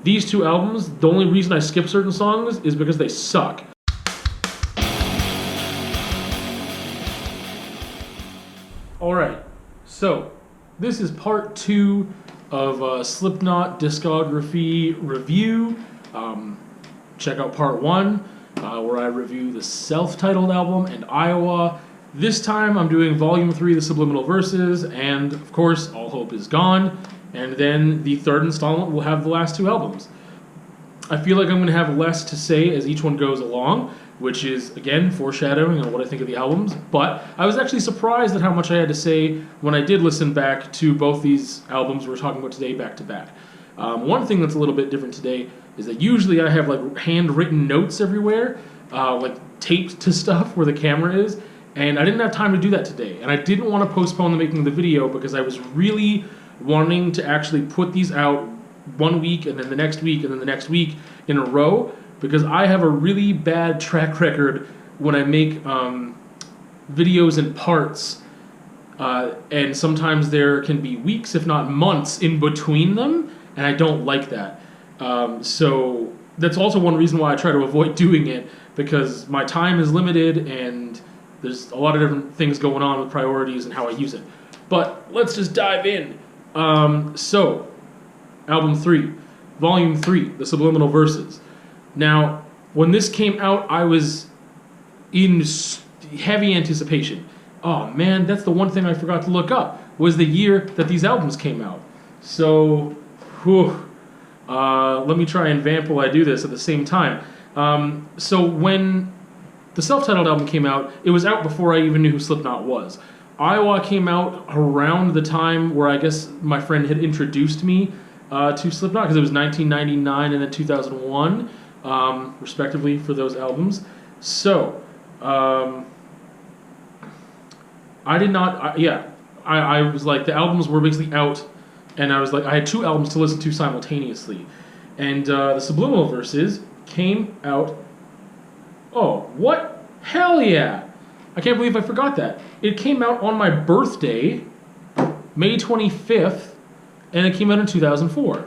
these two albums, the only reason I skip certain songs is because they suck. Alright, so this is part 2 of Slipknot Discography review. Check out part 1, where I review the self-titled album and Iowa. This time I'm doing volume 3, the Subliminal Verses, and of course, All Hope Is Gone. And then the third installment will have the last 2 albums. I feel like I'm going to have less to say as each one goes along, which is, again, foreshadowing on what I think of the albums. But I was actually surprised at how much I had to say when I did listen back to both these albums we're talking about today back to back. One thing that's a little bit different today is that usually I have like handwritten notes everywhere, like taped to stuff where the camera is, and I didn't have time to do that today. And I didn't want to postpone the making of the video because I was really wanting to actually put these out 1 week and then the next week and then the next week in a row, because I have a really bad track record when I make videos in parts, and sometimes there can be weeks, if not months, in between them, and I don't like that. So that's also one reason why I try to avoid doing it, because my time is limited and there's a lot of different things going on with priorities and how I use it. But let's just dive in. So, Album 3, Volume 3, the Subliminal Verses. Now, when this came out, I was in heavy anticipation. Oh man, that's the one thing I forgot to look up, was the year that these albums came out. So, let me try and vamp while I do this at the same time. So when the self-titled album came out, it was out before I even knew who Slipknot was. Iowa came out around the time where I guess my friend had introduced me to Slipknot, because it was 1999 and then 2001, respectively, for those albums. So, I did not, I was like, the albums were basically out, and I was like, I had 2 albums to listen to simultaneously. And the Subliminal Verses came out, oh, what? Hell yeah! I can't believe I forgot that. It came out on my birthday, May 25th, and it came out in 2004.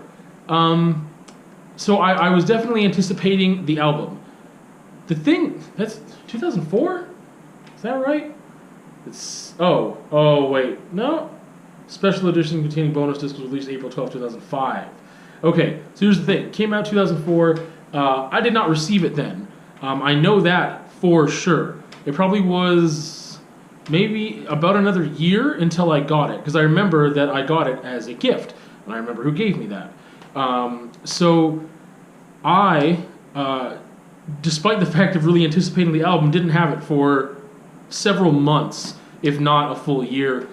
So I was definitely anticipating the album. The thing, that's 2004? Is that right? It's, oh wait, no. Special edition containing bonus discs was released April 12, 2005. Okay, so here's the thing. It came out 2004. I did not receive it then. I know that for sure. It probably was maybe about another year until I got it, because I remember that I got it as a gift, and I remember who gave me that. So I, despite the fact of really anticipating the album, didn't have it for several months, if not a full year.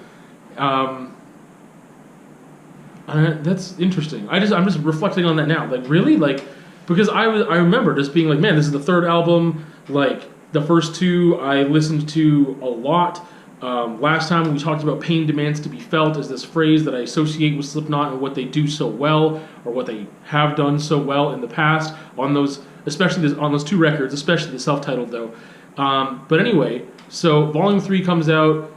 That's interesting. I'm just reflecting on that now. Like, really? Like, because I remember just being like, man, this is the 3rd album. Like, the first 2 I listened to a lot. Last time we talked about "pain demands to be felt" as this phrase that I associate with Slipknot and what they do so well, or what they have done so well in the past on those, especially on those 2 records, especially the self-titled though. But anyway, so Volume 3 comes out,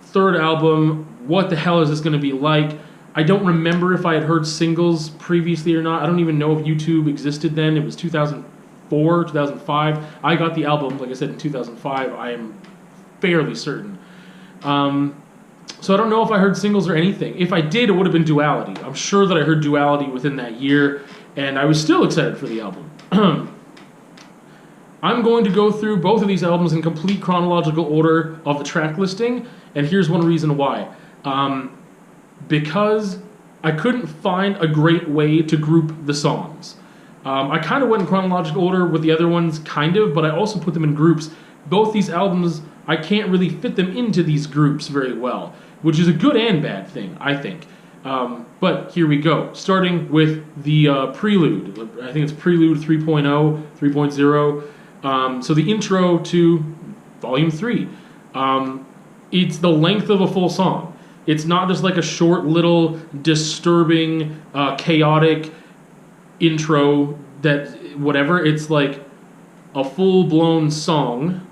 3rd album. What the hell is this going to be like? I don't remember if I had heard singles previously or not. I don't even know if YouTube existed then. It was 2004, 2005. I got the album, like I said, in 2005. I am fairly certain. So I don't know if I heard singles or anything. If I did, it would have been Duality. I'm sure that I heard Duality within that year, and I was still excited for the album. I'm going to go through both of these albums in complete chronological order of the track listing, and here's one reason why. Because I couldn't find a great way to group the songs. I kind of went in chronological order with the other ones, kind of, but I also put them in groups. Both these albums, I can't really fit them into these groups very well, which is a good and bad thing, I think. But here we go. Starting with the Prelude. I think it's Prelude 3.0, 3.0. So the intro to Volume 3. It's the length of a full song. It's not just like a short little disturbing, chaotic intro that whatever. It's like a full-blown song,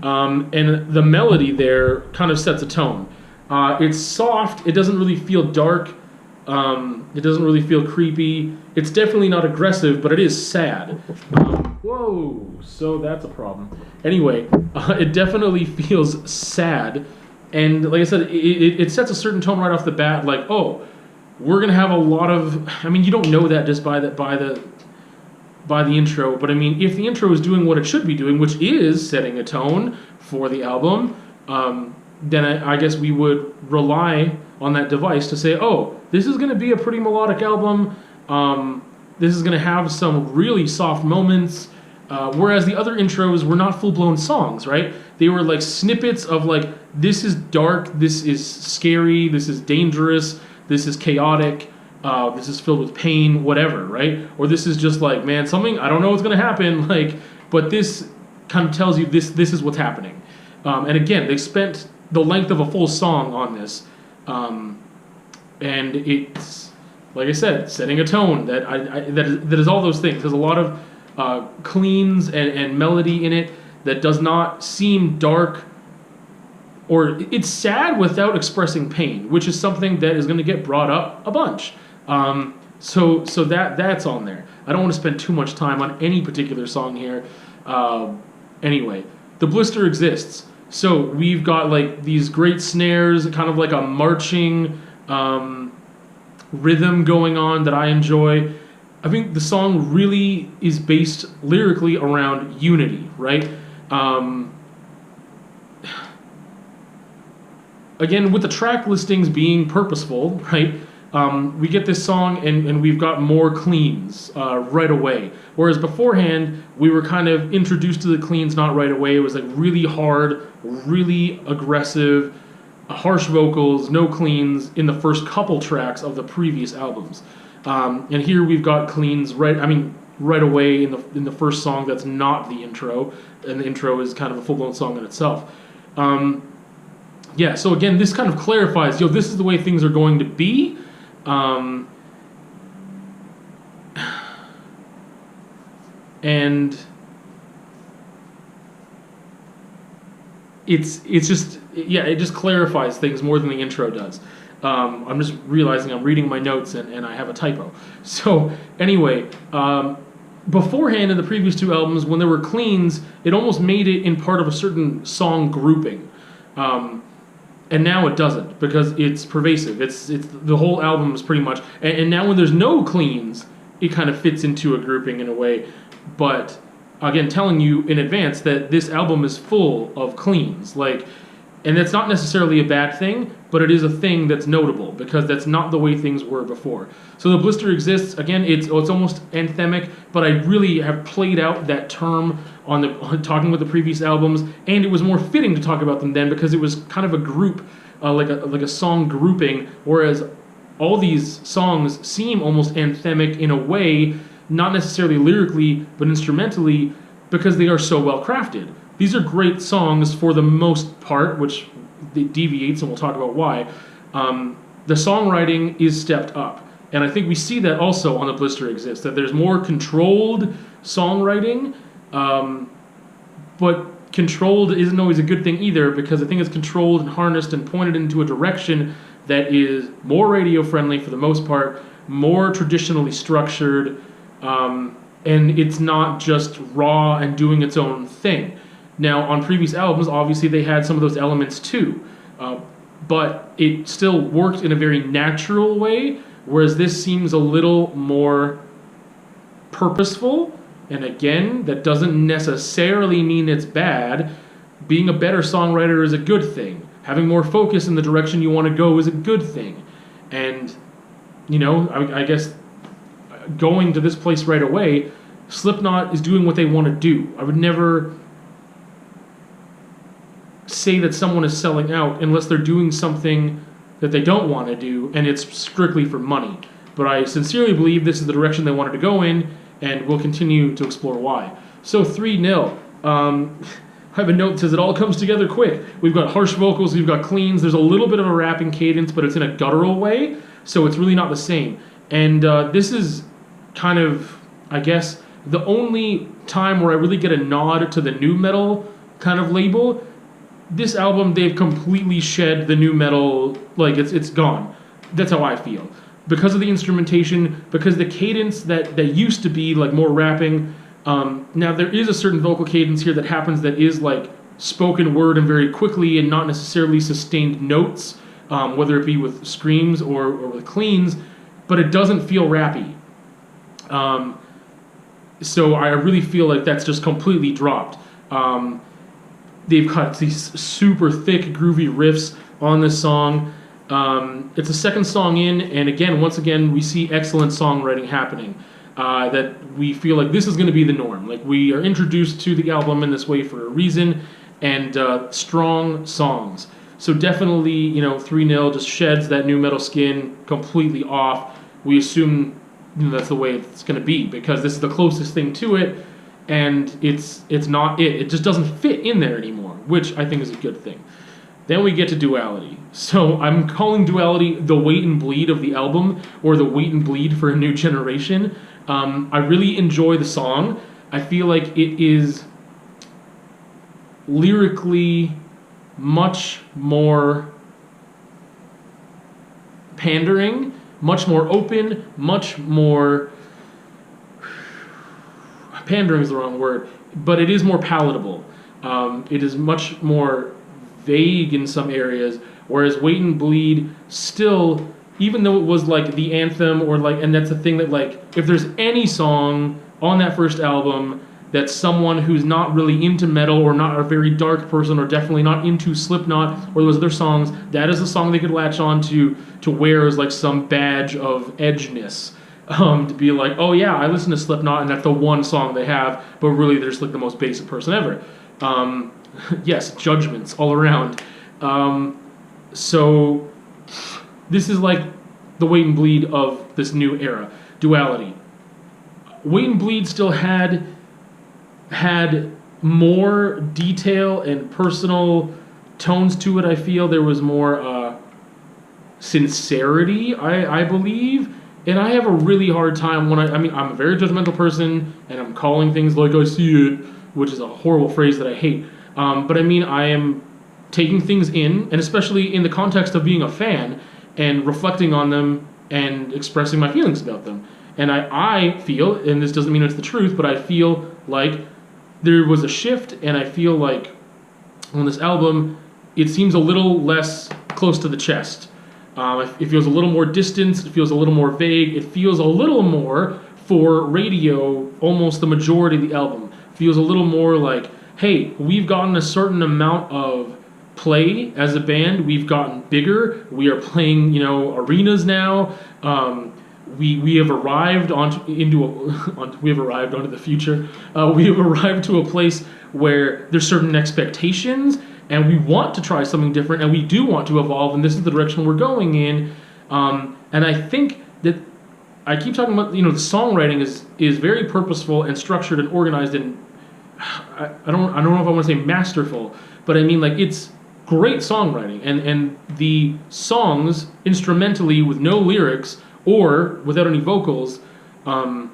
and the melody there kind of sets a tone. It's soft. It doesn't really feel dark. It doesn't really feel creepy. It's definitely not aggressive, but it is sad. Whoa, so that's a problem. Anyway, it definitely feels sad, and like I said, it sets a certain tone right off the bat. Like, oh, we're gonna have a lot of. I mean, you don't know that just by the intro, but I mean, if the intro is doing what it should be doing, which is setting a tone for the album, then I guess we would rely on that device to say, oh, this is going to be a pretty melodic album. This is going to have some really soft moments. Whereas the other intros were not full-blown songs, right? They were like snippets of like, this is dark, this is scary, this is dangerous, this is chaotic, this is filled with pain, whatever, right? Or this is just like, man, something, I don't know what's going to happen, like, but this kind of tells you this is what's happening. And again, they spent the length of a full song on this. And it's, like I said, setting a tone that is all those things. There's a lot of cleans and melody in it that does not seem dark, or it's sad without expressing pain, which is something that is going to get brought up a bunch. So that's on there. I don't want to spend too much time on any particular song here. Anyway, the blister exists. So we've got like these great snares, kind of like a marching rhythm going on that I enjoy. I think the song really is based lyrically around unity, right? Again, with the track listings being purposeful, right? We get this song and we've got more cleans right away. Whereas beforehand, we were kind of introduced to the cleans not right away. It was like really hard, really aggressive, harsh vocals, no cleans in the first couple tracks of the previous albums. And here we've got cleans right away in the first song that's not the intro, and the intro is kind of a full-blown song in itself. Yeah, so again, this kind of clarifies, this is the way things are going to be. And it's just, yeah, it just clarifies things more than the intro does. I'm just realizing I'm reading my notes and I have a typo. So anyway, beforehand in the previous two albums, when there were cleans, it almost made it in part of a certain song grouping. And now it doesn't, because it's pervasive. It's the whole album is pretty much, and now when there's no cleans, it kind of fits into a grouping in a way. But again, telling you in advance that this album is full of cleans, like, and that's not necessarily a bad thing, but it is a thing that's notable because that's not the way things were before. So the blister exists. Again, it's almost anthemic, but I really have played out that term on talking with the previous albums, and it was more fitting to talk about them then because it was kind of a group, like a song grouping, whereas all these songs seem almost anthemic in a way, not necessarily lyrically, but instrumentally, because they are so well crafted. These are great songs for the most part, which deviates, and we'll talk about why. The songwriting is stepped up, and I think we see that also on The Blister Exists, that there's more controlled songwriting, but controlled isn't always a good thing either, because I think it's controlled and harnessed and pointed into a direction that is more radio-friendly for the most part, more traditionally structured, and it's not just raw and doing its own thing. Now, on previous albums, obviously they had some of those elements too, but it still worked in a very natural way, whereas this seems a little more purposeful. And again, that doesn't necessarily mean it's bad. Being a better songwriter is a good thing. Having more focus in the direction you want to go is a good thing. And, I guess going to this place right away, Slipknot is doing what they want to do. I would never say that someone is selling out unless they're doing something that they don't want to do, and it's strictly for money. But I sincerely believe this is the direction they wanted to go in, and we'll continue to explore why. So 3-0. I have a note that says it all comes together quick. We've got harsh vocals, we've got cleans, there's a little bit of a rapping cadence, but it's in a guttural way, so it's really not the same. And this is kind of, I guess, the only time where I really get a nod to the nu metal kind of label. This album, they've completely shed the nu metal, like it's gone. That's how I feel. because of the instrumentation, because the cadence that used to be like more rapping. Now there is a certain vocal cadence here that happens that is like spoken word and very quickly and not necessarily sustained notes, whether it be with screams or with cleans, but it doesn't feel rappy. So I really feel like that's just completely dropped. They've got these super thick, groovy riffs on this song. It's the second song in, and again, once again, we see excellent songwriting happening. That we feel like this is going to be the norm. Like, we are introduced to the album in this way for a reason, and strong songs. So definitely, you know, 3-0 just sheds that new metal skin completely off. We assume, you know, that's the way it's going to be, because this is the closest thing to it, and it's not it. It just doesn't fit in there anymore, which I think is a good thing. Then we get to Duality. So I'm calling Duality the Wait and Bleed of the album, or the Wait and Bleed for a new generation. I really enjoy the song. I feel like it is lyrically much more pandering, much more open, much more... pandering is the wrong word, but it is more palatable. It is much more vague in some areas, whereas Wait and Bleed still, even though it was like the anthem, or like, and that's the thing that, like, if there's any song on that first album that someone who's not really into metal, or not a very dark person, or definitely not into Slipknot or those other songs, that is a song they could latch on to wear as like some badge of edginess. To be like, oh yeah, I listen to Slipknot, and that's the one song they have, but really they're just like the most basic person ever. Yes, judgments all around. So this is like the Wait and Bleed of this new era. Duality. Wait and Bleed still had more detail and personal tones to it. I feel there was more sincerity, I believe. And I have a really hard time when I'm a very judgmental person, and I'm calling things like I see it, which is a horrible phrase that I hate. But I mean, I am taking things in, and especially in the context of being a fan, and reflecting on them and expressing my feelings about them. And I feel, and this doesn't mean it's the truth, but I feel like there was a shift, and I feel like on this album, it seems a little less close to the chest. It feels a little more distanced, it feels a little more vague, it feels a little more, for radio, almost the majority of the album. It feels a little more like, hey, we've gotten a certain amount of play as a band, we've gotten bigger, we are playing, you know, arenas now, we have arrived onto the future. We have arrived to a place where there's certain expectations, and we want to try something different, and we do want to evolve, and this is the direction we're going in. And I think that I keep talking about, you know, the songwriting is very purposeful and structured and organized, and I don't know if I want to say masterful, but I mean, like, it's great songwriting, and the songs instrumentally with no lyrics or without any vocals are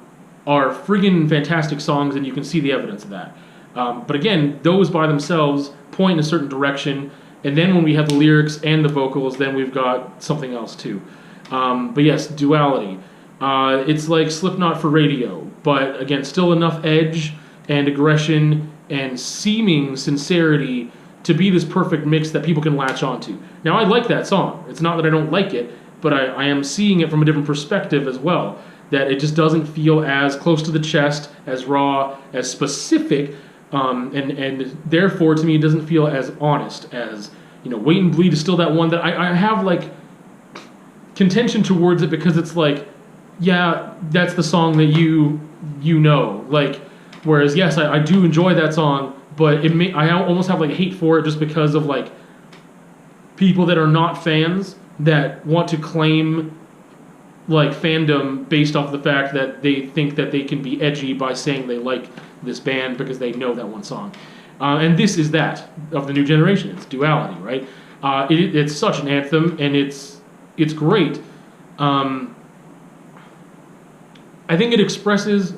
friggin' fantastic songs, and you can see the evidence of that. But again, those by themselves point in a certain direction, and then when we have the lyrics and the vocals, then we've got something else too. But yes, Duality. It's like Slipknot for radio, but again, still enough edge and aggression and seeming sincerity to be this perfect mix that people can latch onto. Now, I like that song. It's not that I don't like it, but I am seeing it from a different perspective as well, that it just doesn't feel as close to the chest, as raw, as specific, and therefore, to me, it doesn't feel as honest as, you know, Wait and Bleed is still that one that I have, like, contention towards it, because it's like, yeah, that's the song that you know, like, whereas, yes, I do enjoy that song, but I almost have, like, hate for it just because of, like, people that are not fans that want to claim, like, fandom based off the fact that they think that they can be edgy by saying they like this band because they know that one song. And this is that of the new generation. It's Duality, right? It's such an anthem, and it's great. I think it expresses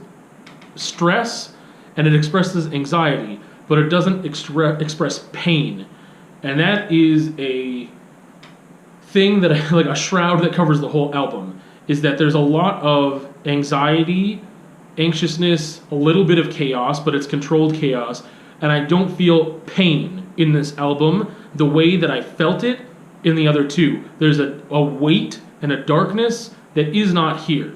stress and it expresses anxiety, but it doesn't express pain. And that is a thing that like a shroud that covers the whole album. is that there's a lot of anxiety, anxiousness, a little bit of chaos, but it's controlled chaos, and I don't feel pain in this album the way that I felt it in the other two. There's a weight and a darkness that is not here.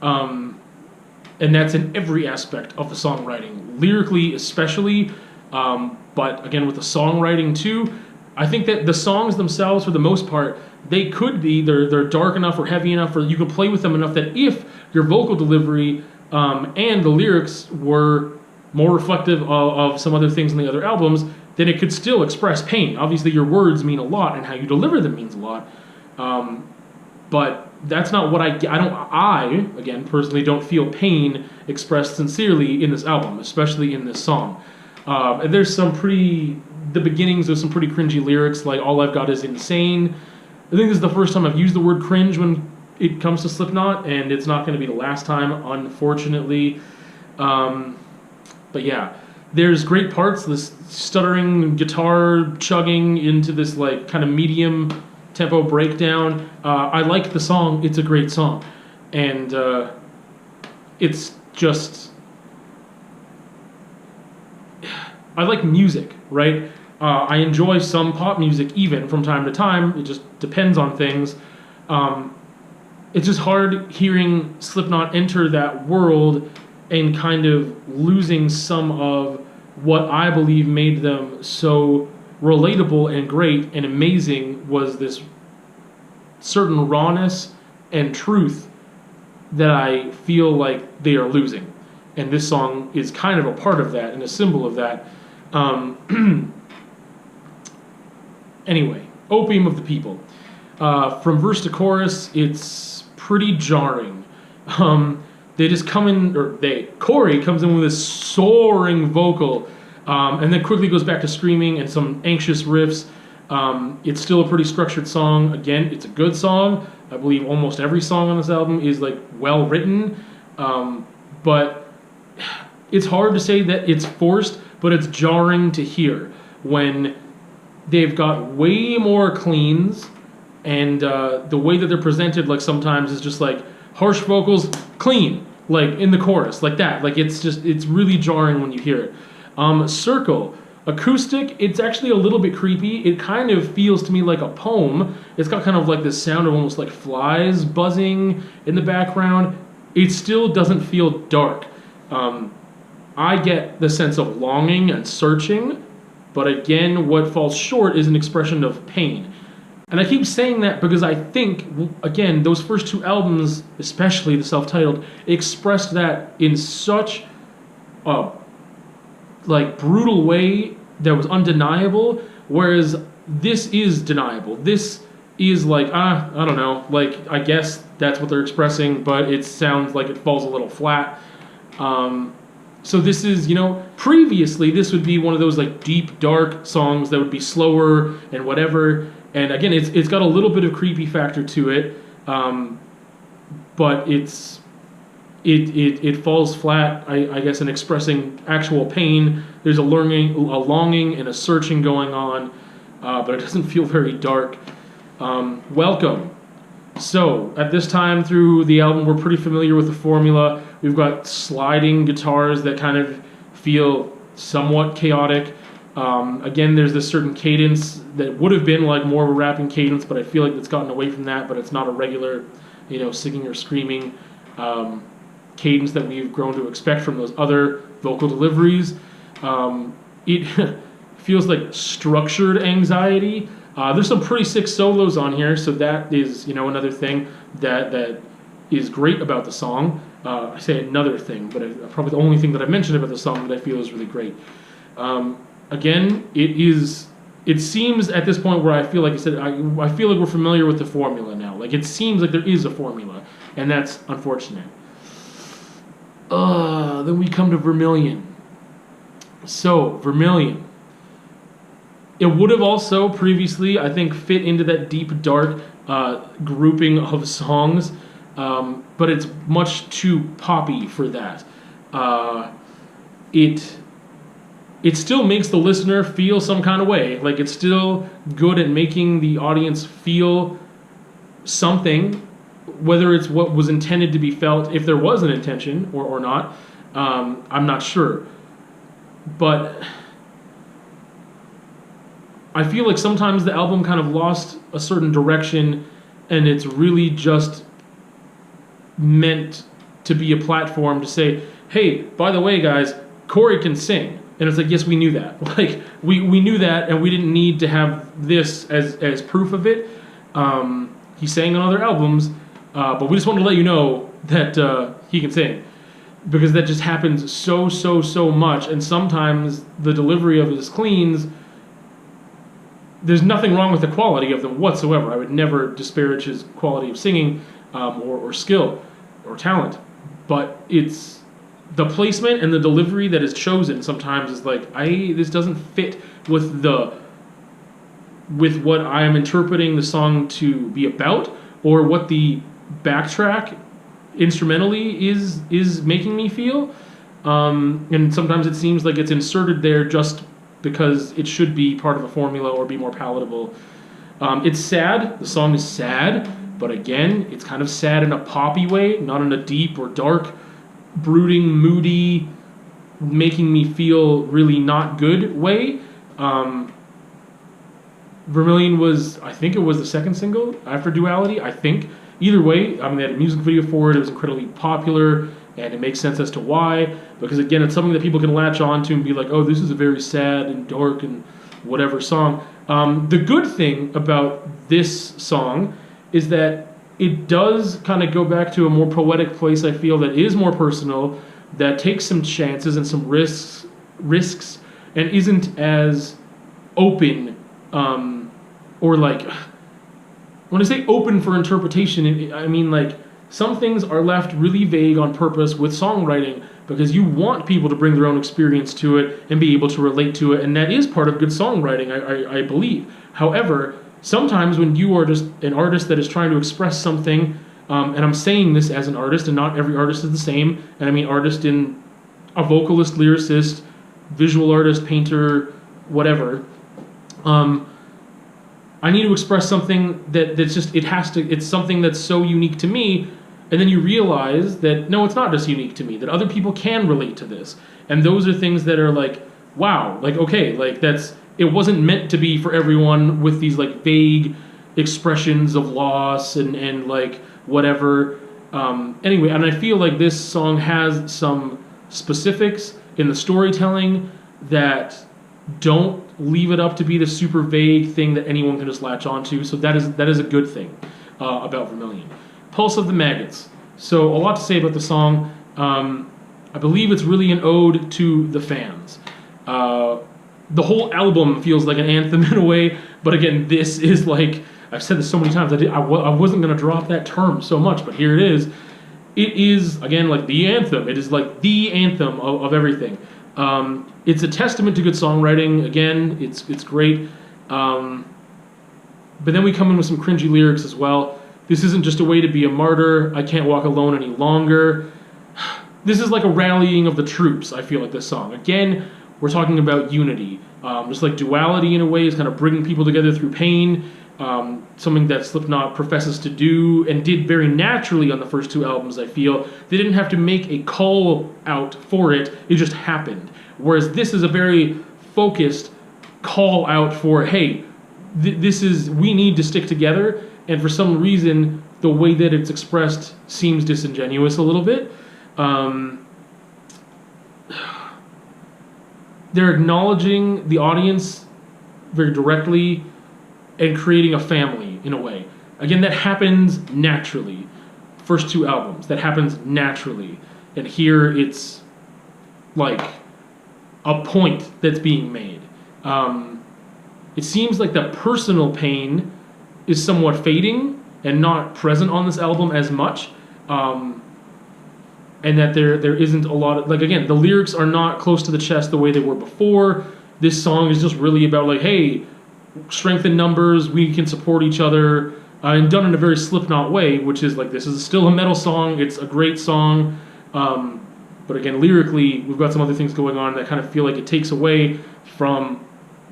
And that's in every aspect of the songwriting, lyrically especially, but again with the songwriting too. I think that the songs themselves, for the most part, they could be, they're dark enough or heavy enough, or you can play with them enough that if your vocal delivery and the lyrics were more reflective of some other things in the other albums, then it could still express pain. Obviously your words mean a lot, and how you deliver them means a lot. But that's not what I again, personally don't feel pain expressed sincerely in this album, especially in this song. And there's some the beginnings of some pretty cringy lyrics, like "All I've Got Is Insane." I think this is the first time I've used the word cringe when it comes to Slipknot, and it's not going to be the last time, unfortunately. But yeah, there's great parts, this stuttering guitar chugging into this like kind of medium tempo breakdown. I like the song. It's a great song, and it's just, I like music, right? I enjoy some pop music even from time to time. It just depends on things. It's just hard hearing Slipknot enter that world and kind of losing some of what I believe made them so relatable and great and amazing, was this certain rawness and truth that I feel like they are losing. And this song is kind of a part of that and a symbol of that. Anyway, Opium of the People. From verse to chorus, it's pretty jarring. They just come in, or Corey comes in with this soaring vocal, and then quickly goes back to screaming and some anxious riffs. It's still a pretty structured song. Again, it's a good song. I believe almost every song on this album is like well written, but it's hard to say that it's forced, but it's jarring to hear when they've got way more cleans, and the way that they're presented, like sometimes is just like harsh vocals, clean, like in the chorus, like that. Like it's really jarring when you hear it. Circle, acoustic, it's actually a little bit creepy. It kind of feels to me like a poem. It's got kind of like this sound of almost like flies buzzing in the background. It still doesn't feel dark. I get the sense of longing and searching, but again, what falls short is an expression of pain. And I keep saying that because I think, again, those first two albums, especially the self-titled, expressed that in such a like brutal way that was undeniable, whereas this is deniable. This is like, I don't know, like, I guess that's what they're expressing, but it sounds like it falls a little flat. So this is, previously this would be one of those like deep, dark songs that would be slower and whatever. And again, it's got a little bit of creepy factor to it, but it falls flat, I guess, in expressing actual pain. There's a longing and a searching going on, but it doesn't feel very dark. Welcome. So, at this time through the album, we're pretty familiar with the formula. We've got sliding guitars that kind of feel somewhat chaotic. Again, there's this certain cadence that would have been like more of a rapping cadence, but I feel like it's gotten away from that, but it's not a regular, singing or screaming cadence that we've grown to expect from those other vocal deliveries. It feels like structured anxiety. There's some pretty sick solos on here, so that is, another thing that is great about the song. I say another thing, but probably the only thing that I mentioned about the song that I feel is really great. Again, it seems at this point where I feel like I said, I feel like we're familiar with the formula now. Like, it seems like there is a formula, and that's unfortunate. Then we come to Vermilion. So, Vermilion. It would have also previously, I think, fit into that deep, dark grouping of songs, but it's much too poppy for that. It still makes the listener feel some kind of way. Like, it's still good at making the audience feel something, Whether it's what was intended to be felt, if there was an intention or not, I'm not sure. But I feel like sometimes the album kind of lost a certain direction, and it's really just meant to be a platform to say, hey, by the way, guys, Corey can sing. And it's like, yes, we knew that. Like, we knew that, and we didn't need to have this as proof of it. He sang on other albums, but we just wanted to let you know that he can sing. Because that just happens so much, and sometimes the delivery of his cleans, there's nothing wrong with the quality of them whatsoever. I would never disparage his quality of singing or skill or talent. But it's the placement and the delivery that is chosen sometimes is like, this doesn't fit with what I am interpreting the song to be about, or what the backtrack instrumentally is making me feel. And sometimes it seems like it's inserted there just because it should be part of a formula or be more palatable. It's sad. The song is sad, but again, it's kind of sad in a poppy way, not in a deep or dark, brooding, moody, making me feel really not good way. Vermilion was, I think it was the second single after Duality, I think. Either way, I mean, they had a music video for it. It was incredibly popular, and it makes sense as to why. Because again, it's something that people can latch on to and be like, oh, this is a very sad and dark and whatever song. The good thing about this song is that it does kind of go back to a more poetic place, I feel, that is more personal, that takes some chances and some risks, and isn't as open, or like... When I say open for interpretation, I mean like some things are left really vague on purpose with songwriting because you want people to bring their own experience to it and be able to relate to it, and that is part of good songwriting, I believe. However, sometimes when you are just an artist that is trying to express something, and I'm saying this as an artist, and not every artist is the same, and I mean artist in a vocalist, lyricist, visual artist, painter, whatever, I need to express something that's just, it's something that's so unique to me, and then you realize that, no, it's not just unique to me, that other people can relate to this. And those are things that are like, wow, like, okay, like it wasn't meant to be for everyone with these like vague expressions of loss and like whatever. Anyway, and I feel like this song has some specifics in the storytelling that don't leave it up to be the super vague thing that anyone can just latch onto. So that is a good thing about Vermilion. Pulse of the Maggots. So a lot to say about the song. I believe it's really an ode to the fans. The whole album feels like an anthem in a way, but again, this is like, I've said this so many times, I wasn't going to drop that term so much, but here it is. It is, again, like the anthem. It is like the anthem of everything. It's a testament to good songwriting. Again, it's great. But then we come in with some cringy lyrics as well. This isn't just a way to be a martyr. I can't walk alone any longer. This is like a rallying of the troops, I feel like, this song. Again, we're talking about unity. Just like Duality in a way is kind of bringing people together through pain. Something that Slipknot professes to do and did very naturally on the first two albums, I feel. They didn't have to make a call out for it, it just happened. Whereas this is a very focused call out for, hey, we need to stick together, and for some reason, the way that it's expressed seems disingenuous a little bit. They're acknowledging the audience very directly and creating a family in a way. Again, that happens naturally. First two albums, that happens naturally. And here it's like a point that's being made. It seems like the personal pain is somewhat fading and not present on this album as much. And that there isn't a lot of, like, again, the lyrics are not close to the chest the way they were before. This song is just really about like, hey, strength in numbers, we can support each other, and done in a very Slipknot way, which is like, this is still a metal song, it's a great song, but again, lyrically, we've got some other things going on that kind of feel like it takes away from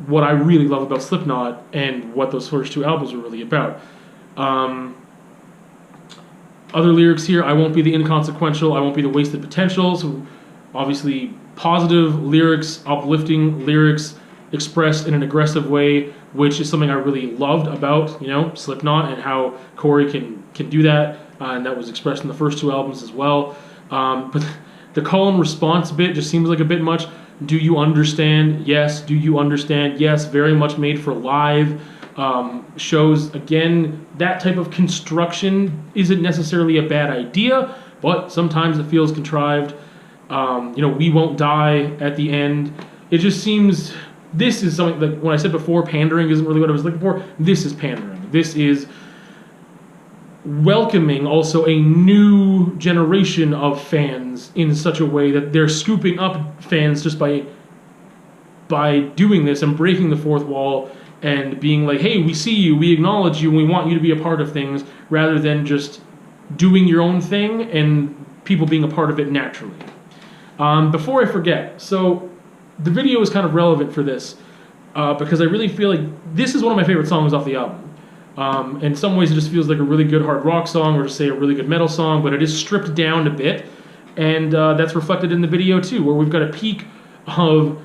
what I really love about Slipknot and what those first two albums were really about. other lyrics here. I won't be the inconsequential, I won't be the wasted potential. So obviously positive lyrics, uplifting lyrics expressed in an aggressive way, which is something I really loved about, you know, Slipknot, and how Corey can do that, and that was expressed in the first 2 albums as well. But the call and response bit just seems like a bit much. Do you understand? Yes. Do you understand? Yes. Very much made for live shows. Again, that type of construction isn't necessarily a bad idea, but sometimes it feels contrived. You know, we won't die at the end. It just seems, this is something like when I said before, pandering isn't really what I was looking for. This is pandering. This is welcoming also a new generation of fans in such a way that they're scooping up fans just by doing this and breaking the fourth wall and being like, hey, we see you, we acknowledge you, and we want you to be a part of things, rather than just doing your own thing and people being a part of it naturally. Before I forget, so the video is kind of relevant for this because I really feel like this is one of my favorite songs off the album. In some ways it just feels like a really good hard rock song, or just say a really good metal song, but it is stripped down a bit, and that's reflected in the video too, where we've got a peek of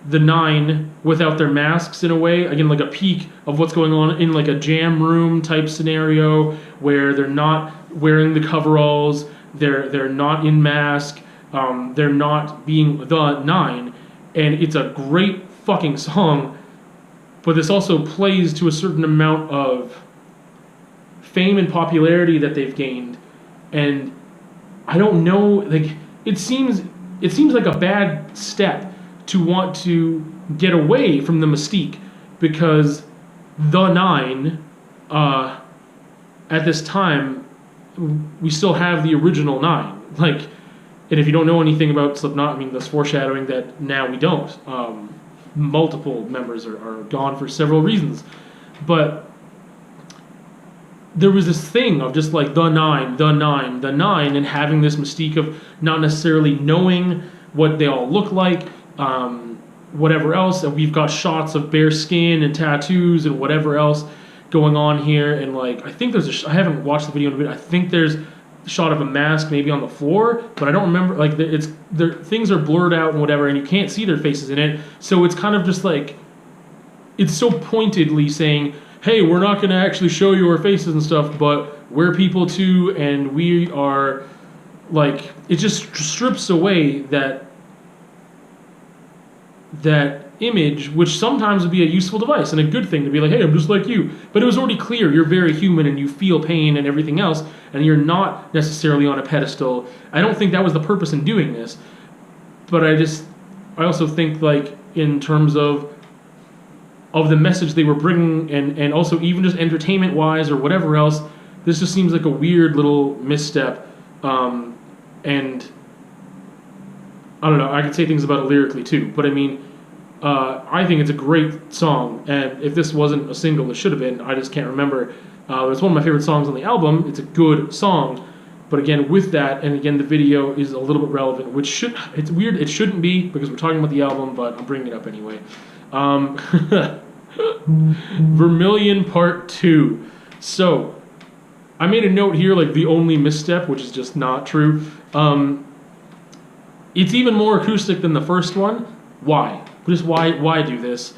the 9 without their masks in a way. Again, like a peek of what's going on in like a jam room type scenario where they're not wearing the coveralls, they're not in mask, they're not being the 9, and it's a great fucking song. But this also plays to a certain amount of fame and popularity that they've gained, and I don't know, like it seems like a bad step to want to get away from the mystique, because the 9 at this time, we still have the original 9, like, and if you don't know anything about Slipknot, I mean, that's foreshadowing that now we don't. Multiple members are gone for several reasons, but there was this thing of just like the 9, and having this mystique of not necessarily knowing what they all look like, whatever else, and we've got shots of bare skin and tattoos and whatever else going on here, and like I think there's I haven't watched the video in a bit. I think there's a shot of a mask maybe on the floor, but I don't remember, like things are blurred out and whatever, and you can't see their faces in it, so it's kind of just like, it's so pointedly saying, hey, we're not going to actually show you our faces and stuff, but we're people too, and we are, like, it just strips away that image, which sometimes would be a useful device and a good thing to be like, hey, I'm just like you. But it was already clear you're very human and you feel pain and everything else, and you're not necessarily on a pedestal. I don't think that was the purpose in doing this. But I also think, like, in terms of the message they were bringing, and also even just entertainment-wise or whatever else, this just seems like a weird little misstep. And I don't know, I could say things about it lyrically too, but I mean, I think it's a great song, and if this wasn't a single, it should have been. I just can't remember. It's one of my favorite songs on the album. It's a good song, but again, with that, and again, the video is a little bit relevant, which it's weird, it shouldn't be, because we're talking about the album, but I'm bringing it up anyway. Vermilion Part 2. So, I made a note here, like, the only misstep, which is just not true. It's even more acoustic than the first one. Why? Just why do this?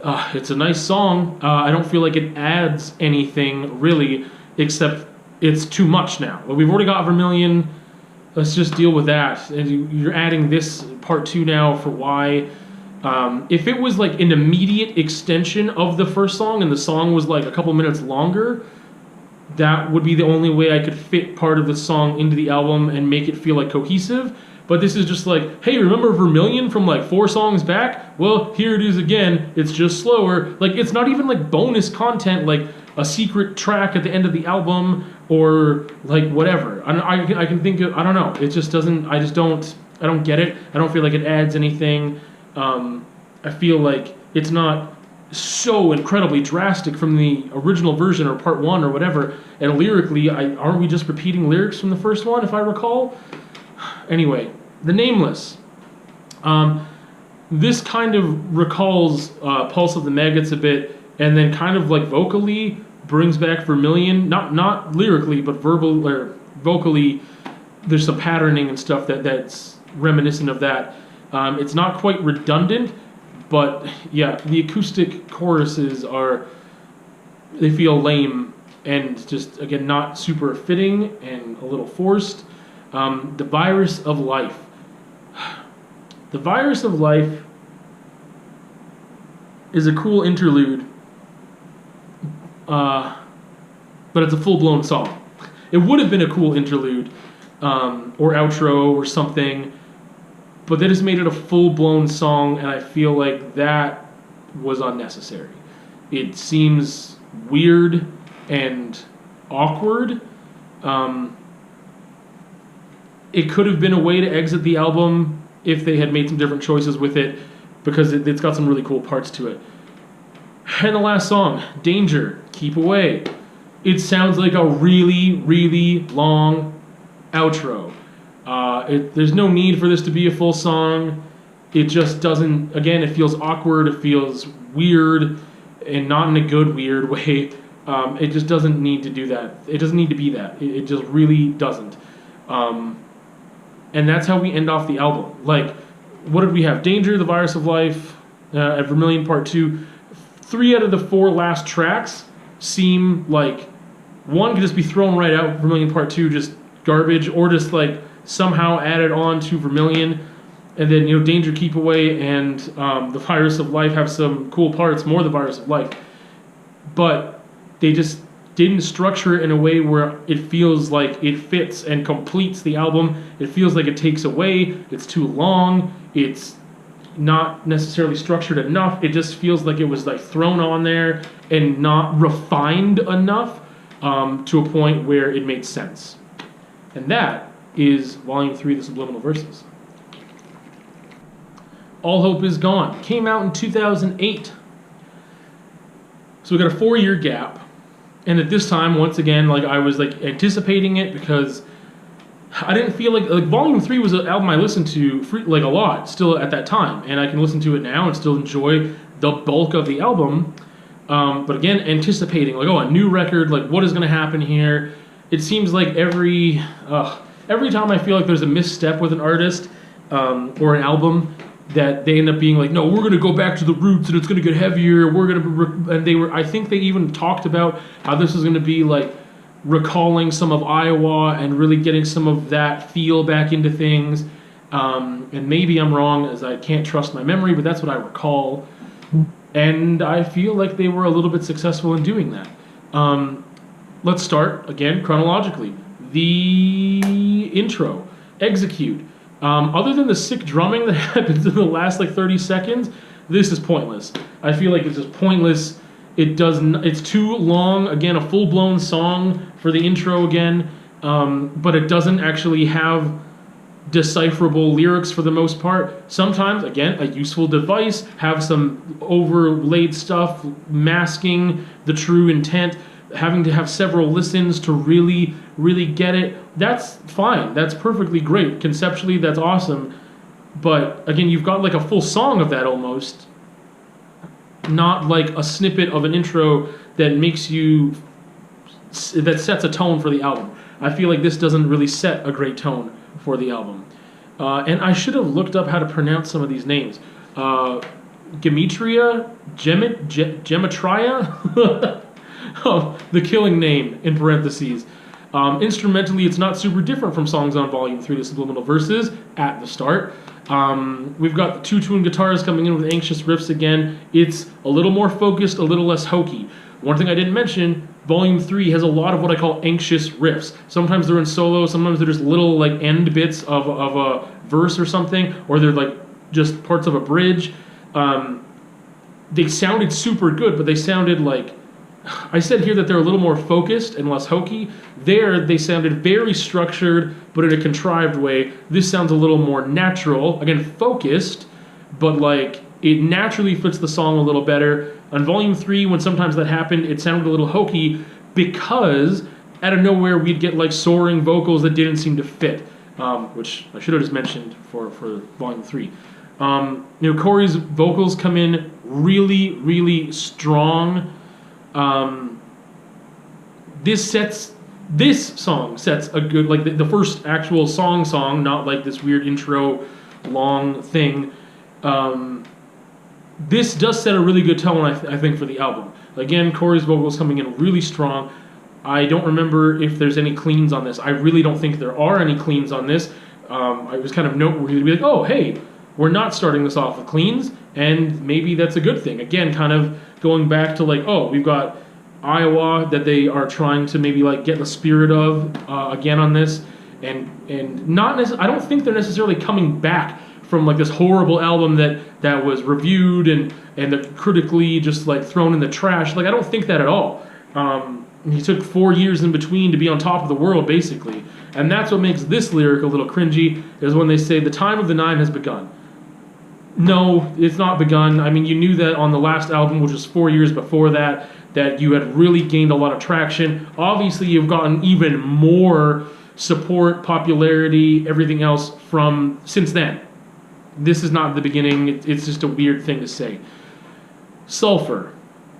It's a nice song. I don't feel like it adds anything, really, except it's too much now. Well, we've already got Vermilion. Let's just deal with that. And you're adding this Part 2 now for why? If it was like an immediate extension of the first song, and the song was like a couple minutes longer, that would be the only way I could fit part of the song into the album and make it feel like cohesive. But this is just like, hey, remember Vermilion from like 4 songs back? Well, here it is again. It's just slower. Like, it's not even like bonus content, like a secret track at the end of the album, or like whatever. I can think of, I don't know. It just doesn't, I don't get it. I don't feel like it adds anything. I feel like it's not so incredibly drastic from the original version or Part 1 or whatever. And lyrically, aren't we just repeating lyrics from the first one, if I recall? Anyway, The Nameless. This kind of recalls Pulse of the Maggots a bit, and then kind of like vocally, brings back Vermilion, not lyrically, but vocally. There's some patterning and stuff that's reminiscent of that. It's not quite redundant, but yeah, the acoustic choruses they feel lame and just, again, not super fitting and a little forced. The Virus of Life. The Virus of Life is a cool interlude, but it's a full-blown song. It would have been a cool interlude or outro or something, but they just made it a full-blown song, and I feel like that was unnecessary. It seems weird and awkward. It could have been a way to exit the album if they had made some different choices with it, because it's got some really cool parts to it. And the last song, Danger, Keep Away. It sounds like a really, really long outro. There's no need for this to be a full song. It just doesn't, again, it feels awkward, it feels weird, and not in a good, weird way. It just doesn't need to do that. It doesn't need to be that. It just really doesn't. And that's how we end off the album. Like, what did we have? Danger, The Virus of Life, at Vermilion Part 2. 3 out of the 4 last tracks seem like one could just be thrown right out, Vermilion Part 2, just garbage, or just like somehow added on to Vermilion. And then, Danger, Keep Away, and The Virus of Life have some cool parts, more The Virus of Life. But they just didn't structure it in a way where it feels like it fits and completes the album. It feels like it takes away, it's too long, it's not necessarily structured enough. It just feels like it was like thrown on there and not refined enough to a point where it made sense. And that is Volume 3, The Subliminal Verses. All Hope Is Gone came out in 2008. So we got a 4-year gap. And at this time, once again, like I was like anticipating it, because I didn't feel like Volume 3 was an album I listened to like a lot still at that time, and I can listen to it now and still enjoy the bulk of the album. But again, anticipating like, a new record, like what is going to happen here? It seems like every time I feel like there's a misstep with an artist or an album, that they end up being like, no, we're going to go back to the roots and it's going to get heavier. I think they even talked about how this is going to be like recalling some of Iowa and really getting some of that feel back into things. And maybe I'm wrong, as I can't trust my memory, but that's what I recall. And I feel like they were a little bit successful in doing that. Let's start, again, chronologically. The intro, Execute. Other than the sick drumming that happens in the last like 30 seconds, this is pointless. I feel like it's just pointless. It's too long. Again, a full-blown song for the intro again, but it doesn't actually have decipherable lyrics for the most part. Sometimes, again, a useful device, have some overlaid stuff masking the true intent, having to have several listens to really, really get it. That's fine. That's perfectly great. Conceptually, that's awesome. But again, you've got like a full song of that almost, not like a snippet of an intro that sets a tone for the album. I feel like this doesn't really set a great tone for the album. And I should have looked up how to pronounce some of these names. Gematria? Oh, the killing name in parentheses. Instrumentally, it's not super different from songs on Volume 3, The Subliminal Verses, at the start. We've got the two-tune guitars coming in with anxious riffs again. It's a little more focused, a little less hokey. One thing I didn't mention, Volume 3 has a lot of what I call anxious riffs. Sometimes they're in solo, sometimes they're just little like end bits of a verse or something, or they're like just parts of a bridge. They sounded super good, but they sounded like, I said here that they're a little more focused and less hokey. There, they sounded very structured, but in a contrived way. This sounds a little more natural. Again, focused, but like it naturally fits the song a little better. On Volume 3, when sometimes that happened, it sounded a little hokey because out of nowhere we'd get like soaring vocals that didn't seem to fit, which I should have just mentioned for Volume 3. Corey's vocals come in really, really strong. this song sets a good, like the first actual song, not like this weird intro long thing. This does set a really good tone, I think, for the album. Again, Corey's vocals coming in really strong. I don't remember if there's any cleans on this. I really don't think there are any cleans on this. I was kind of noteworthy to be like, oh, hey, we're not starting this off with cleans, and maybe that's a good thing. Again, kind of going back to like, oh, we've got Iowa that they are trying to maybe like get the spirit of again on this, and not I don't think they're necessarily coming back from like this horrible album that was reviewed and that critically just like thrown in the trash. Like I don't think that at all. He took 4 years in between to be on top of the world, basically. And that's what makes this lyric a little cringy, is when they say, the time of the nine has begun. No, it's not begun. I mean, you knew that on the last album, which was 4 years before that you had really gained a lot of traction. Obviously, you've gotten even more support, popularity, everything else from since then. This is not the beginning. It's just a weird thing to say. Sulfur.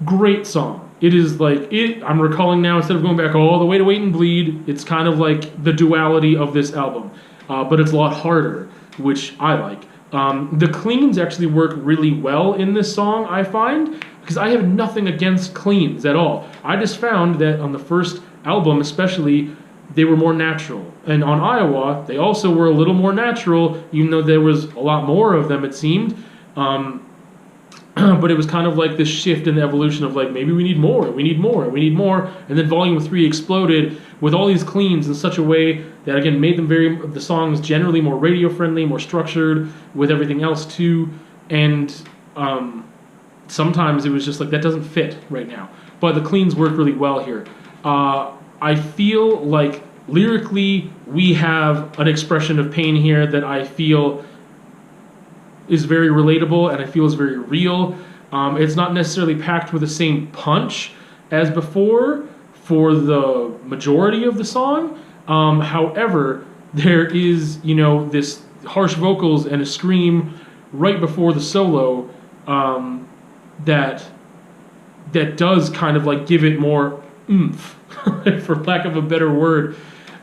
Great song. It is like, I'm recalling now, instead of going back all the way to Wait and Bleed, it's kind of like the duality of this album. But it's a lot harder, which I like. The cleans actually work really well in this song, I find, because I have nothing against cleans at all. I just found that on the first album especially, they were more natural. And on Iowa, they also were a little more natural, even though there was a lot more of them, it seemed. But it was kind of like this shift in the evolution of like, maybe we need more, and then Volume 3 exploded with all these cleans in such a way that, again, made them the songs generally more radio-friendly, more structured, with everything else too, and sometimes it was just like, that doesn't fit right now. But the cleans work really well here. I feel like lyrically we have an expression of pain here that I feel is very relatable and I feel is very real. It's not necessarily packed with the same punch as before for the majority of the song. However, there is, this harsh vocals and a scream right before the solo that does kind of like give it more oomph, for lack of a better word.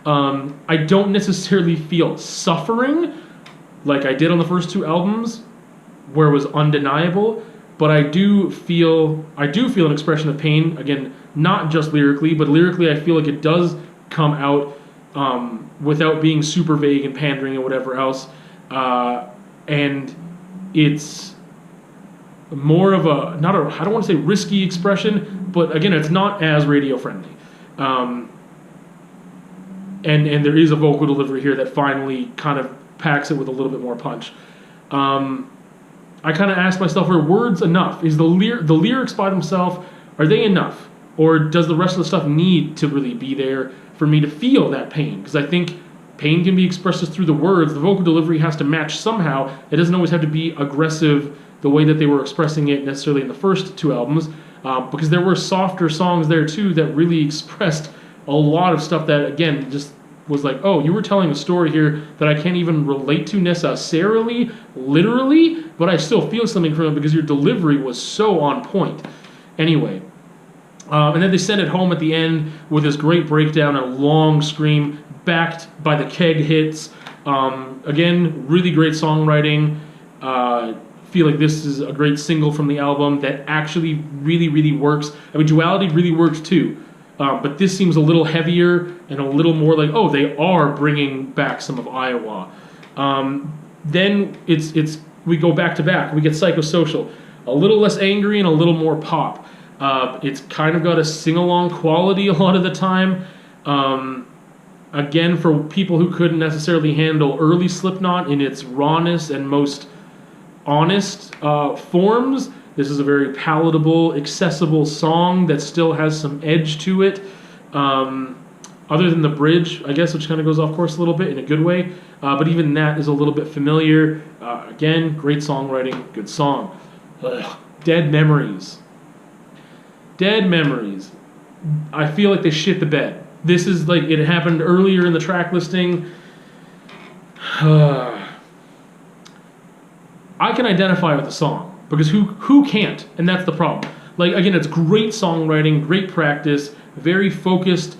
I don't necessarily feel suffering like I did on the first two albums, where it was undeniable, but I do feel an expression of pain, again, not just lyrically, but lyrically I feel like it does come out without being super vague and pandering and whatever else, and it's more of I don't want to say risky expression, but again, it's not as radio friendly. And there is a vocal delivery here that finally kind of packs it with a little bit more punch. I kind of asked myself, are words enough? Is the lyrics by themselves, are they enough? Or does the rest of the stuff need to really be there for me to feel that pain? Because I think pain can be expressed just through the words. The vocal delivery has to match somehow. It doesn't always have to be aggressive the way that they were expressing it necessarily in the first two albums, because there were softer songs there too that really expressed a lot of stuff that, again, just was like, oh, you were telling a story here that I can't even relate to necessarily, literally, but I still feel something from it because your delivery was so on point. Anyway, and then they send it home at the end with this great breakdown and a long scream backed by the keg hits. Again, really great songwriting. Feel like this is a great single from the album that actually really, really works. I mean, Duality really works too. But this seems a little heavier and a little more like, oh, they are bringing back some of Iowa. Then we go back to back. We get Psychosocial. A little less angry and a little more pop. It's kind of got a sing-along quality a lot of the time. Again, for people who couldn't necessarily handle early Slipknot in its rawness and most honest forms, this is a very palatable, accessible song that still has some edge to it. Other than the bridge, I guess, which kind of goes off course a little bit in a good way. But even that is a little bit familiar. Again, great songwriting, good song. Dead Memories. Dead Memories. I feel like they shit the bed. This is like, it happened earlier in the track listing. I can identify with the song. Because who can't? And that's the problem. Like, again, it's great songwriting, great practice, very focused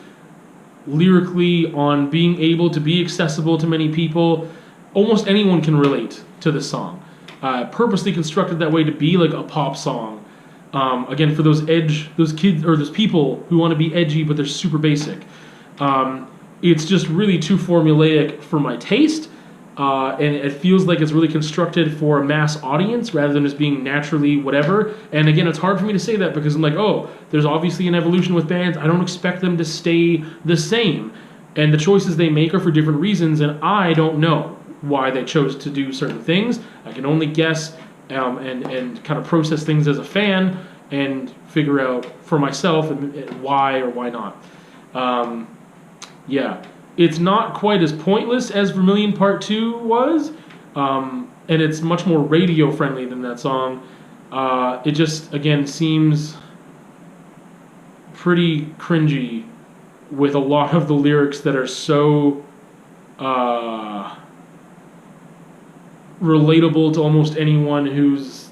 lyrically on being able to be accessible to many people. Almost anyone can relate to this song. Purposely constructed that way to be like a pop song. Again, for those kids or those people who want to be edgy but they're super basic. It's just really too formulaic for my taste, and it feels like it's really constructed for a mass audience rather than just being naturally whatever. And again, it's hard for me to say that because I'm like, oh, there's obviously an evolution with bands. I don't expect them to stay the same, and the choices they make are for different reasons, and I don't know why they chose to do certain things. I can only guess and kind of process things as a fan and figure out for myself and why or why not. Yeah, it's not quite as pointless as Vermilion Part 2 was, and it's much more radio friendly than that song. It just, again, seems pretty cringy with a lot of the lyrics that are so relatable to almost anyone who's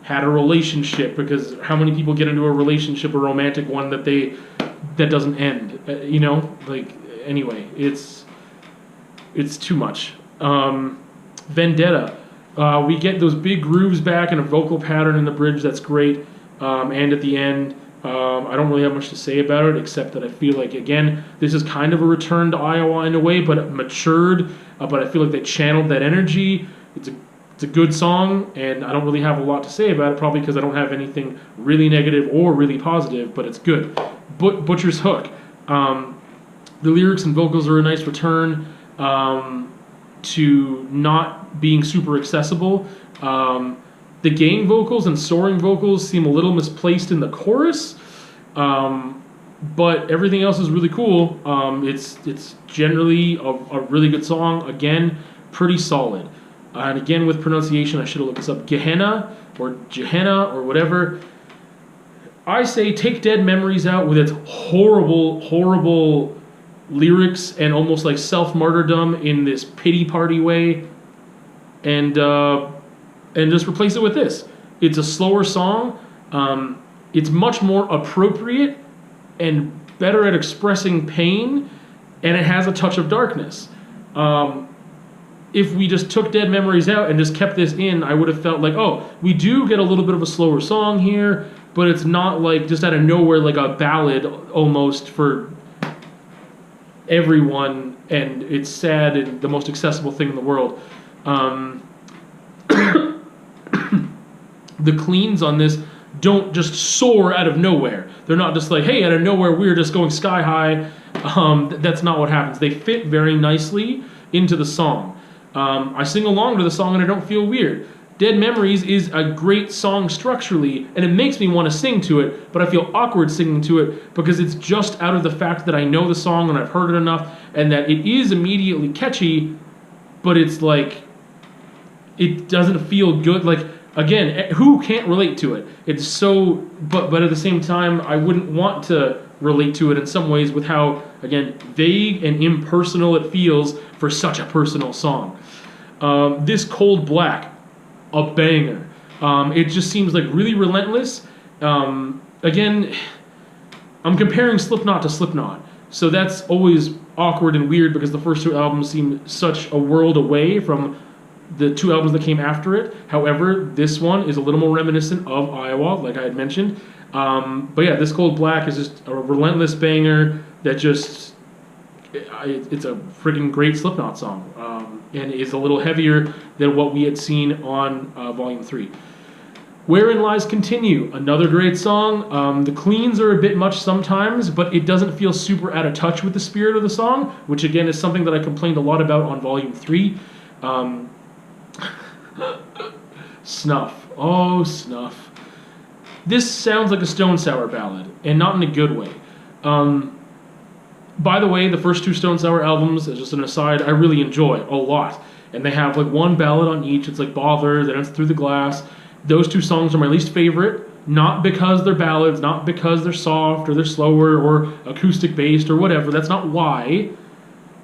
had a relationship, because how many people get into a relationship, a romantic one, that doesn't end, you know? Like, anyway, it's too much. Vendetta, we get those big grooves back and a vocal pattern in the bridge that's great, and at the end, I don't really have much to say about it except that I feel like, again, this is kind of a return to Iowa in a way, but it matured, but I feel like they channeled that energy. It's a good song, and I don't really have a lot to say about it, probably because I don't have anything really negative or really positive, but it's good. Butcher's Hook. The lyrics and vocals are a nice return to not being super accessible. The gang vocals and soaring vocals seem a little misplaced in the chorus, but everything else is really cool. It's generally a really good song. Again, pretty solid. And again, with pronunciation, I should have looked this up. Gehenna or whatever. I say take Dead Memories out with its horrible, horrible lyrics and almost like self-martyrdom in this pity party way, and just replace it with this. It's a slower song. It's much more appropriate and better at expressing pain, and it has a touch of darkness. If we just took Dead Memories out and just kept this in, I would have felt like, oh, we do get a little bit of a slower song here, but it's not like just out of nowhere like a ballad almost for everyone, and it's sad and the most accessible thing in the world. The cleans on this don't just soar out of nowhere. They're not just like, hey, out of nowhere we're just going sky high. That's not what happens. They fit very nicely into the song. I sing along to the song and I don't feel weird. Dead Memories is a great song structurally, and it makes me want to sing to it, but I feel awkward singing to it because it's just out of the fact that I know the song and I've heard it enough, and that it is immediately catchy, but it's like, it doesn't feel good. Like, again, who can't relate to it? It's so, but at the same time, I wouldn't want to relate to it in some ways with how, again, vague and impersonal it feels for such a personal song. This Cold Black, a banger. It just seems like really relentless. Again, I'm comparing Slipknot to Slipknot, so that's always awkward and weird because the first two albums seem such a world away from the two albums that came after it. However, this one is a little more reminiscent of Iowa, like I had mentioned. But yeah, This Cold Black is just a relentless banger that just, it's a freaking great Slipknot song, and is a little heavier than what we had seen on Volume 3. Wherein Lies Continue, another great song. The cleans are a bit much sometimes, but it doesn't feel super out of touch with the spirit of the song, which again is something that I complained a lot about on Volume 3. Snuff. Oh, Snuff. This sounds like a Stone Sour ballad, and not in a good way. By the way, the first two Stone Sour albums, as just an aside, I really enjoy a lot. And they have like one ballad on each. It's like Bother, then it's Through the Glass. Those two songs are my least favorite, not because they're ballads, not because they're soft or they're slower or acoustic based or whatever. That's not why.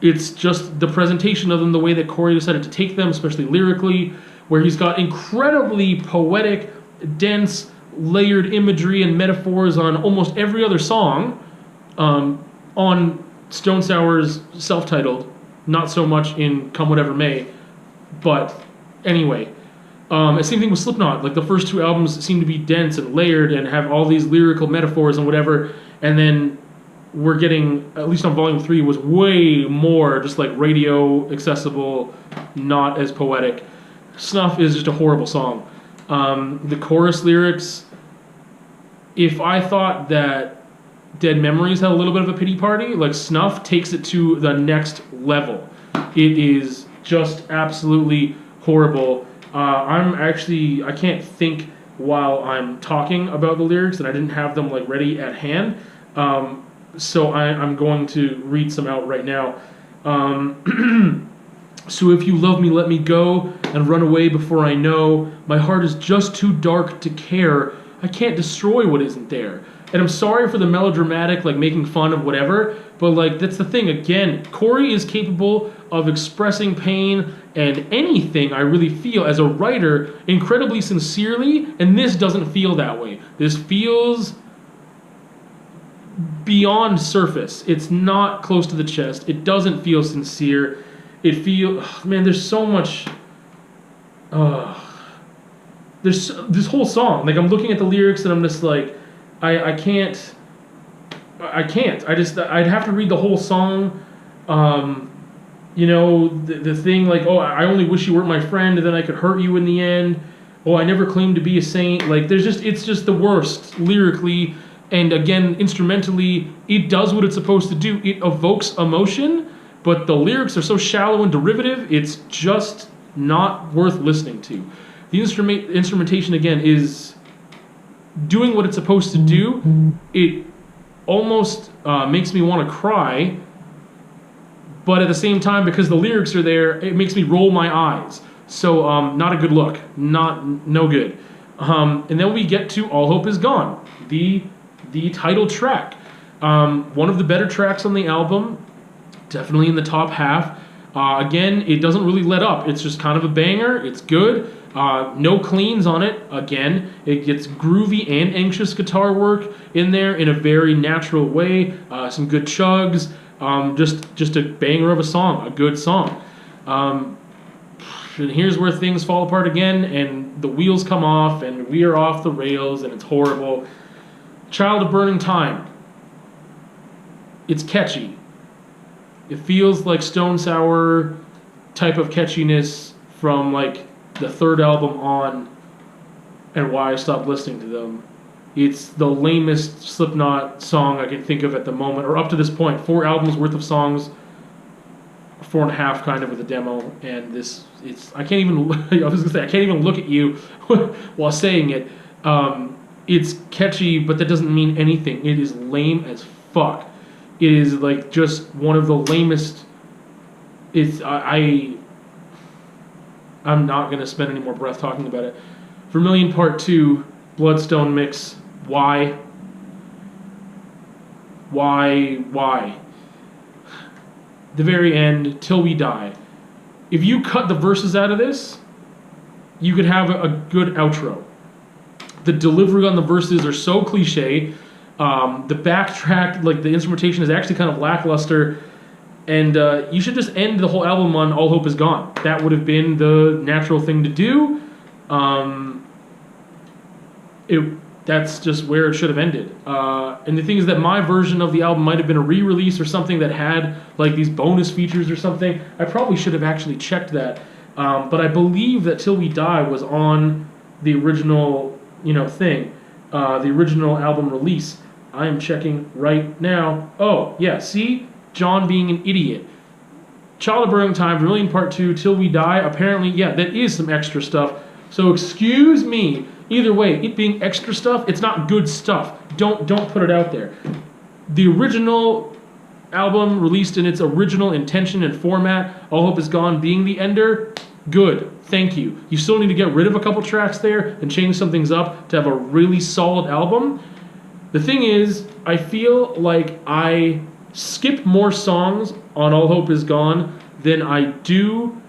It's just the presentation of them, the way that Corey decided to take them, especially lyrically, where he's got incredibly poetic, dense, layered imagery and metaphors on almost every other song, On Stone Sour's self-titled, not so much in Come Whatever May, but anyway. Same thing with Slipknot. Like the first two albums seem to be dense and layered and have all these lyrical metaphors and whatever, and then we're getting, at least on Volume 3, was way more just like radio accessible, not as poetic. Snuff is just a horrible song. The chorus lyrics, if I thought that Dead Memories had a little bit of a pity party, like Snuff takes it to the next level. It is just absolutely horrible. I can't think while I'm talking about the lyrics, and I didn't have them like ready at hand. So I'm going to read some out right now. So if you love me, let me go and run away before I know. My heart is just too dark to care. I can't destroy what isn't there. And I'm sorry for the melodramatic, like making fun of whatever, but like that's the thing. Again, Corey is capable of expressing pain and anything I really feel as a writer incredibly sincerely, and this doesn't feel that way. This feels beyond surface. It's not close to the chest. It doesn't feel sincere. It feels, man, there's so much, there's this whole song, like I'm looking at the lyrics and I'm just like, I can't, I'd have to read the whole song. You know, the thing like, oh, I only wish you weren't my friend and then I could hurt you in the end. Oh, I never claimed to be a saint. Like it's just the worst lyrically. And again, instrumentally, it does what it's supposed to do. It evokes emotion, but the lyrics are so shallow and derivative, it's just not worth listening to. The instrumentation, again, is doing what it's supposed to do. It almost makes me want to cry, but at the same time, because the lyrics are there, it makes me roll my eyes. So not a good look. No good. And then we get to All Hope Is Gone, the title track. One of the better tracks on the album, definitely in the top half. Again, it doesn't really let up. It's just kind of a banger. It's good. No cleans on it. Again, it gets groovy and anxious guitar work in there in a very natural way. Some good chugs. Just a banger of a song. A good song. And here's where things fall apart again, and the wheels come off, and we are off the rails, and it's horrible. Child of Burning Time. It's catchy. It feels like Stone Sour type of catchiness from like the third album on, and why I stopped listening to them. It's the lamest Slipknot song I can think of at the moment, or up to this point. 4 albums worth of songs, 4.5 kind of with a demo, and I can't even, I was gonna say, I can't even look at you while saying it. It's catchy, but that doesn't mean anything. It is lame as fuck. It is like just one of the lamest. I'm not gonna spend any more breath talking about it. Vermilion Part 2, Bloodstone mix. Why? The very end, Till We Die. If you cut the verses out of this, you could have a good outro. The delivery on the verses are so cliche. The backtrack, like the instrumentation, is actually kind of lackluster. And you should just end the whole album on All Hope Is Gone. That would have been the natural thing to do. That's just where it should have ended. And the thing is that my version of the album might have been a re-release or something that had like these bonus features or something. I probably should have actually checked that. But I believe that Till We Die was on the original, thing, the original album release. I am checking right now. Oh, yeah, see? John being an idiot. Child of Burning Time, Vermilion Part 2, Till We Die. Apparently, yeah, that is some extra stuff. So excuse me. Either way, it being extra stuff, it's not good stuff. Don't put it out there. The original album released in its original intention and format, All Hope Is Gone being the ender, good. Thank you. You still need to get rid of a couple tracks there and change some things up to have a really solid album. The thing is, I feel like I skip more songs on All Hope Is Gone than I do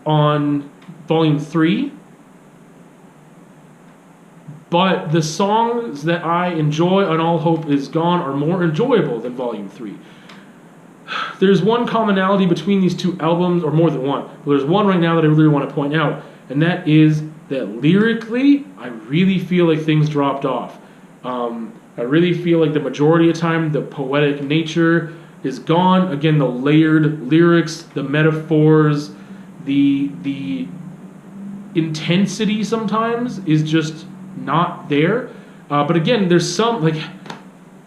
on Volume 3. But the songs that I enjoy on All Hope Is Gone are more enjoyable than Volume 3. There's one commonality between these two albums, or more than one. But there's one right now that I really want to point out, and that is that lyrically, I really feel like things dropped off. I really feel like the majority of time, the poetic nature is gone. Again, the layered lyrics, the metaphors, the intensity sometimes is just not there. But again, there's some, like,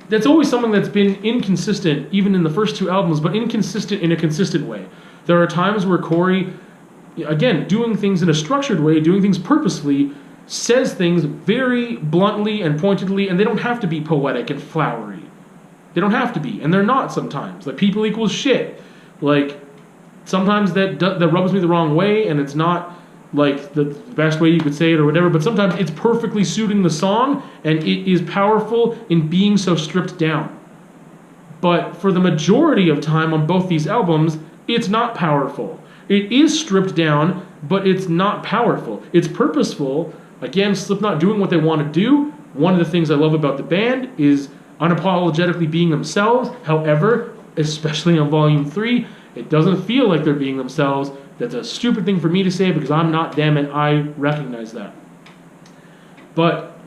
that's always something that's been inconsistent, even in the first two albums, but inconsistent in a consistent way. There are times where Corey, again, doing things in a structured way, doing things purposefully, says things very bluntly and pointedly, and they don't have to be poetic and flowery. They don't have to be, and they're not sometimes. Like, people equals shit. Like, sometimes that rubs me the wrong way, and it's not like the best way you could say it or whatever, but sometimes it's perfectly suiting the song, and it is powerful in being so stripped down. But for the majority of time on both these albums, it's not powerful. It is stripped down, but it's not powerful. It's purposeful. Again, Slipknot doing what they want to do. One of the things I love about the band is unapologetically being themselves. However, especially on Volume 3, it doesn't feel like they're being themselves. That's a stupid thing for me to say because I'm not them and I recognize that. But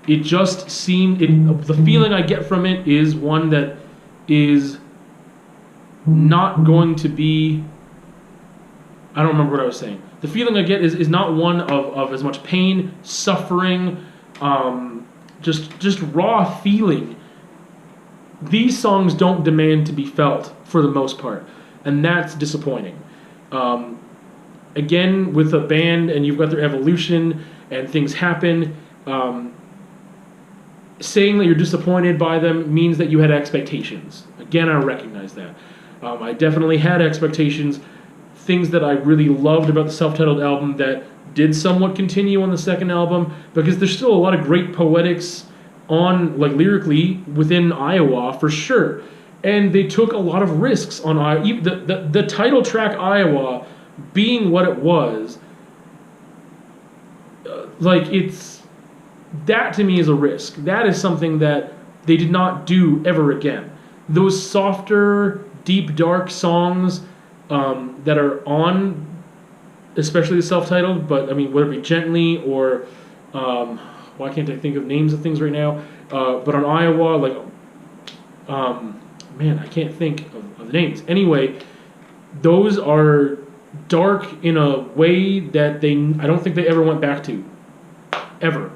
it just seemed, the feeling I get from it is one that is not going to be, I don't remember what I was saying. The feeling I get is not one of as much pain, suffering, just raw feeling. These songs don't demand to be felt for the most part, and that's disappointing. Again, with a band and you've got their evolution and things happen, saying that you're disappointed by them means that you had expectations. Again, I recognize that. I definitely had expectations, things that I really loved about the self-titled album that did somewhat continue on the second album, because there's still a lot of great poetics on, like, lyrically within Iowa for sure. And they took a lot of risks on the title track Iowa being what it was. That to me is a risk. That is something that they did not do ever again. Those softer, deep, dark songs that are on, especially the self-titled, but I mean, whether it be Gently or, why can't I think of names of things right now? But on Iowa, like, man, I can't think of the names. Anyway, those are dark in a way that I don't think they ever went back to, ever.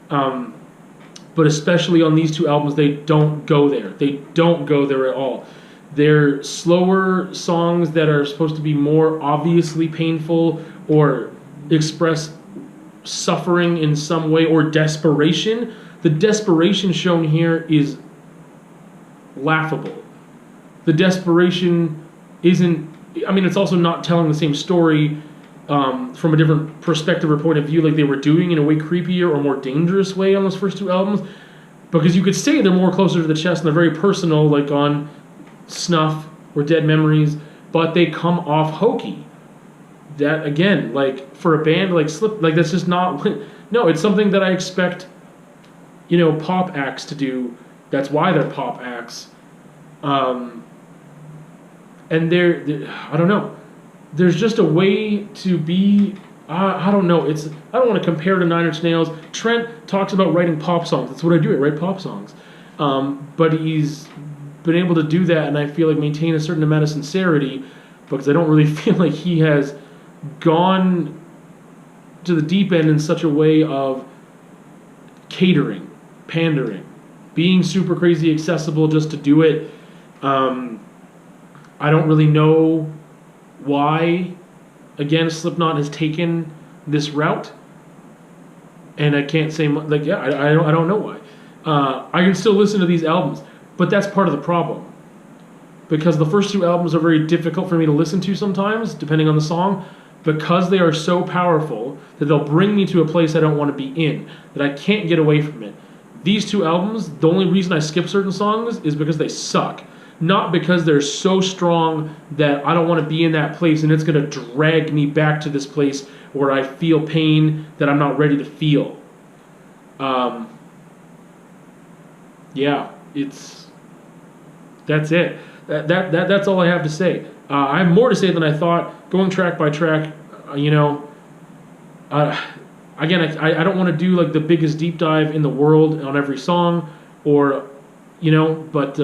But especially on these two albums, they don't go there. They don't go there at all. They're slower songs that are supposed to be more obviously painful or express suffering in some way or desperation. The desperation shown here is laughable. The desperation isn't, I mean, it's also not telling the same story from a different perspective or point of view like they were doing in a way creepier or more dangerous way on those first two albums, because you could say they're more closer to the chest and they're very personal, like on Snuff or Dead Memories, but they come off hokey. That, again, like, for a band like like, that's just not, no, it's something that I expect, you know, pop acts to do. That's why they're pop acts. And they're, I don't know. There's just a way to be, I don't know. I don't want to compare to Nine Inch Nails. Trent talks about writing pop songs. That's what I do. I write pop songs. But he's been able to do that, and I feel like maintain a certain amount of sincerity, because I don't really feel like he has gone to the deep end in such a way of catering, pandering, being super crazy accessible just to do it. I don't really know why, again, Slipknot has taken this route, and I can't say, like, yeah, I don't know why. I can still listen to these albums, but that's part of the problem, because the first two albums are very difficult for me to listen to sometimes, depending on the song, because they are so powerful that they'll bring me to a place I don't want to be in, that I can't get away from it. These two albums, the only reason I skip certain songs is because they suck. Not because they're so strong that I don't want to be in that place and it's going to drag me back to this place where I feel pain that I'm not ready to feel. Yeah, that's it. That's all I have to say. I have more to say than I thought. Going track by track, you know. Again, I don't want to do like the biggest deep dive in the world on every song, or, you know, but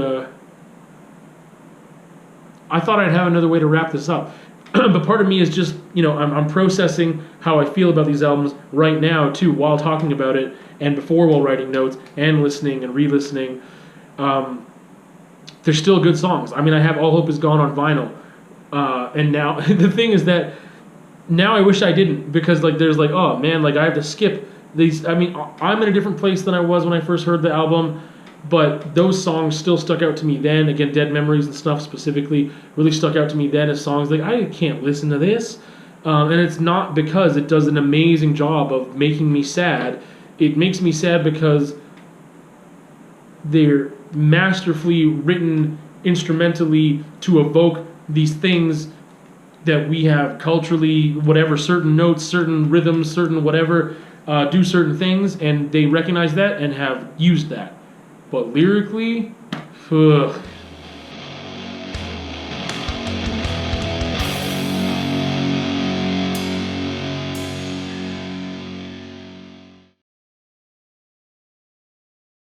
I thought I'd have another way to wrap this up. But part of me is just, you know, I'm processing how I feel about these albums right now too, while talking about it, and before, while writing notes and listening and re-listening. They're still good songs. I mean, I have All Hope Is Gone on vinyl, and now the thing is that now I wish I didn't, because like there's like, oh man, like I have to skip these. I mean, I'm in a different place than I was when I first heard the album, but those songs still stuck out to me then. Again, Dead Memories and stuff specifically really stuck out to me then as songs like, I can't listen to this. And it's not because it does an amazing job of making me sad. It makes me sad because they're masterfully written instrumentally to evoke these things that we have culturally, whatever, certain notes, certain rhythms, certain whatever, do certain things, and they recognize that and have used that. But lyrically, ugh,